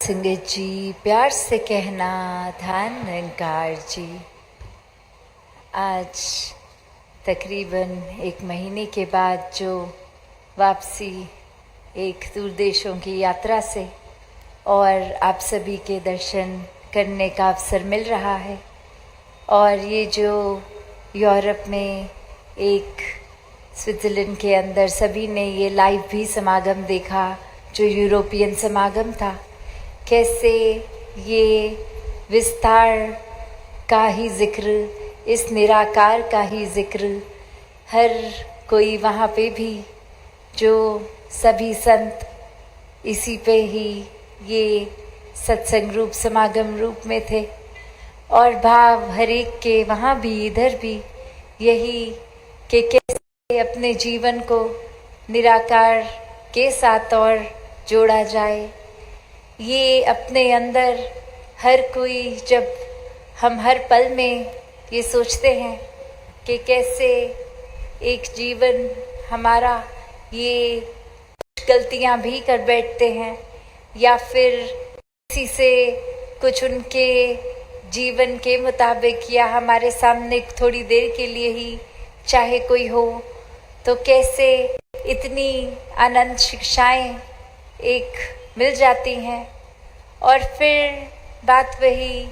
सिंगत जी प्यार से कहना ध्यान निरंकार जी। आज तकरीबन 1 महीने के बाद जो वापसी एक दूर देशों की यात्रा से और आप सभी के दर्शन करने का अवसर मिल रहा है। और ये जो यूरोप में एक स्विट्ज़रलैंड के अंदर सभी ने ये लाइव भी समागम देखा, जो यूरोपियन समागम था, कैसे ये विस्तार का ही जिक्र, इस निराकार का ही जिक्र हर कोई वहाँ पे भी, जो सभी संत इसी पे ही ये सत्संग रूप समागम रूप में थे। और भाव हर एक के वहाँ भी इधर भी यही कि कैसे अपने जीवन को निराकार के साथ और जोड़ा जाए। ये अपने अंदर हर कोई, जब हम हर पल में ये सोचते हैं कि कैसे एक जीवन हमारा ये गलतियां भी कर बैठते हैं, या फिर किसी से कुछ उनके जीवन के मुताबिक या हमारे सामने थोड़ी देर के लिए ही चाहे कोई हो, तो कैसे इतनी अनंत शिक्षाएं एक मिल जाती हैं। और फिर बात वही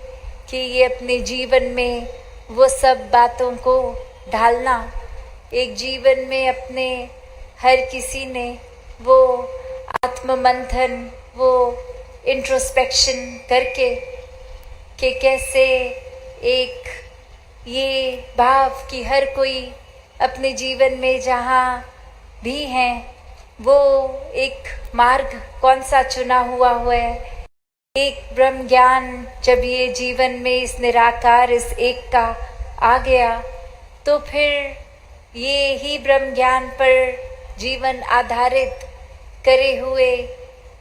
कि ये अपने जीवन में वो सब बातों को ढालना, एक जीवन में अपने हर किसी ने वो आत्ममंथन, वो इंट्रोस्पेक्शन करके कि कैसे एक ये भाव कि हर कोई अपने जीवन में जहाँ भी हैं वो एक मार्ग कौन सा चुना हुआ है, एक ब्रह्म ज्ञान जब ये जीवन में इस निराकार इस एक का आ गया, तो फिर ये ही ब्रह्म ज्ञान पर जीवन आधारित करे हुए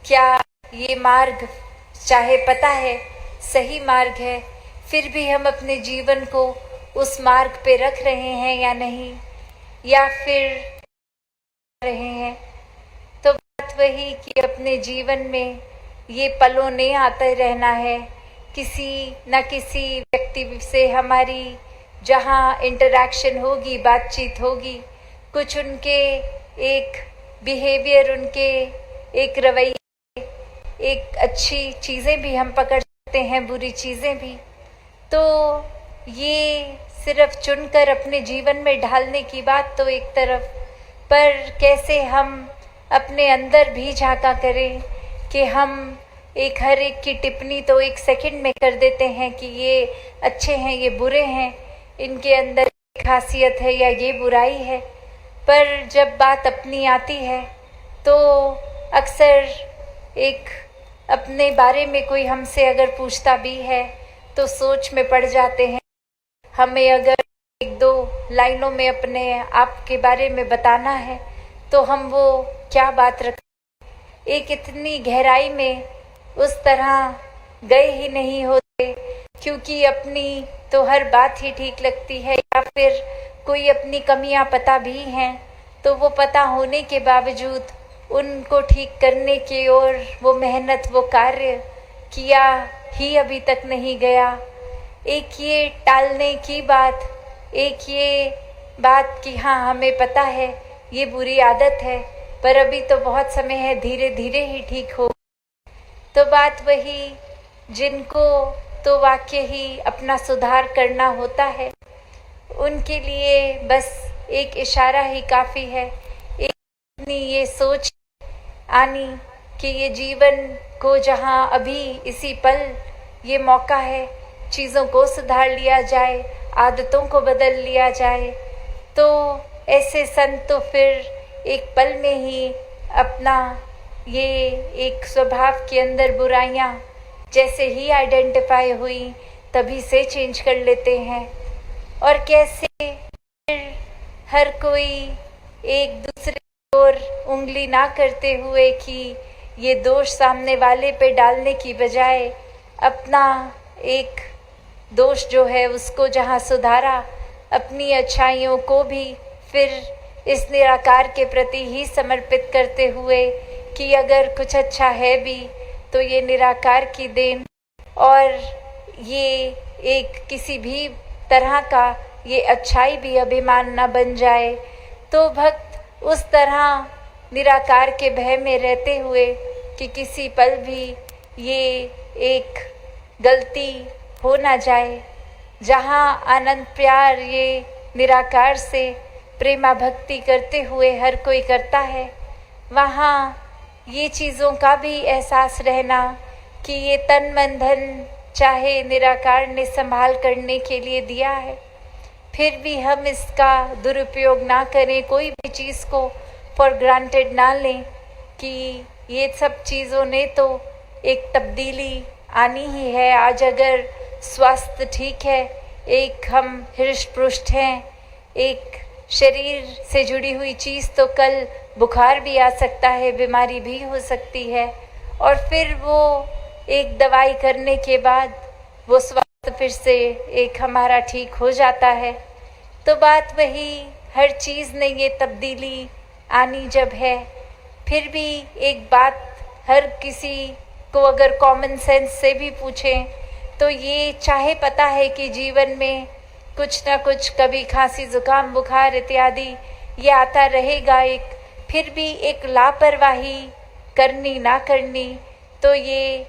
क्या ये मार्ग, चाहे पता है सही मार्ग है, फिर भी हम अपने जीवन को उस मार्ग पे रख रहे हैं या नहीं, या फिर रहे हैं। तो बात वही कि अपने जीवन में ये पलों ने आते रहना है। किसी न किसी व्यक्ति से हमारी जहाँ इंटरैक्शन होगी, बातचीत होगी, कुछ उनके एक बिहेवियर, उनके एक रवैये, एक अच्छी चीज़ें भी हम पकड़ सकते हैं, बुरी चीज़ें भी। तो ये सिर्फ चुनकर अपने जीवन में ढालने की बात तो एक तरफ, पर कैसे हम अपने अंदर भी झांका करें कि हम एक हर एक की टिप्पणी तो एक सेकंड में कर देते हैं कि ये अच्छे हैं, ये बुरे हैं, इनके अंदर खासियत है या ये बुराई है। पर जब बात अपनी आती है तो अक्सर एक अपने बारे में कोई हमसे अगर पूछता भी है तो सोच में पड़ जाते हैं। हमें अगर 1-2 लाइनों में अपने आप के बारे में बताना है तो हम वो क्या बात रखें, एक इतनी गहराई में उस तरह गए ही नहीं होते, क्योंकि अपनी तो हर बात ही ठीक लगती है, या फिर कोई अपनी कमियां पता भी हैं तो वो पता होने के बावजूद उनको ठीक करने की ओर वो मेहनत, वो कार्य किया ही अभी तक नहीं गया। एक ये टालने की बात, एक ये बात कि हाँ हमें पता है ये बुरी आदत है, पर अभी तो बहुत समय है, धीरे धीरे ही ठीक हो। तो बात वही, जिनको तो वाकई ही अपना सुधार करना होता है, उनके लिए बस एक इशारा ही काफ़ी है, एक अपनी ये सोच आनी कि ये जीवन को जहाँ अभी इसी पल ये मौका है, चीज़ों को सुधार लिया जाए, आदतों को बदल लिया जाए। तो ऐसे संत तो फिर एक पल में ही अपना ये एक स्वभाव के अंदर बुराइयां जैसे ही आइडेंटिफाई हुई तभी से चेंज कर लेते हैं। और कैसे फिर हर कोई एक दूसरे की ओर उंगली ना करते हुए कि ये दोष सामने वाले पे डालने की बजाय अपना एक दोष जो है उसको जहाँ सुधारा, अपनी अच्छाइयों को भी फिर इस निराकार के प्रति ही समर्पित करते हुए कि अगर कुछ अच्छा है भी तो ये निराकार की देन, और ये एक किसी भी तरह का ये अच्छाई भी अभिमान न बन जाए। तो भक्त उस तरह निराकार के भय में रहते हुए कि किसी पल भी ये एक गलती हो ना जाए, जहाँ आनंद प्यार ये निराकार से प्रेमा भक्ति करते हुए हर कोई करता है, वहाँ ये चीज़ों का भी एहसास रहना कि ये तन मन धन चाहे निराकार ने संभाल करने के लिए दिया है, फिर भी हम इसका दुरुपयोग ना करें, कोई भी चीज़ को फॉर ग्रांटेड ना लें कि ये सब चीज़ों ने तो एक तब्दीली आनी ही है। आज अगर स्वास्थ्य ठीक है, एक हम हृष्ट पुष्ट हैं, एक शरीर से जुड़ी हुई चीज़, तो कल बुखार भी आ सकता है, बीमारी भी हो सकती है, और फिर वो एक दवाई करने के बाद वो स्वास्थ्य फिर से एक हमारा ठीक हो जाता है। तो बात वही, हर चीज़ में ये तब्दीली आनी जब है, फिर भी एक बात हर किसी को अगर कॉमन सेंस से भी पूछें तो ये चाहे पता है कि जीवन में कुछ ना कुछ कभी खांसी जुकाम बुखार इत्यादि ये आता रहेगा, एक फिर भी एक लापरवाही करनी ना करनी, तो ये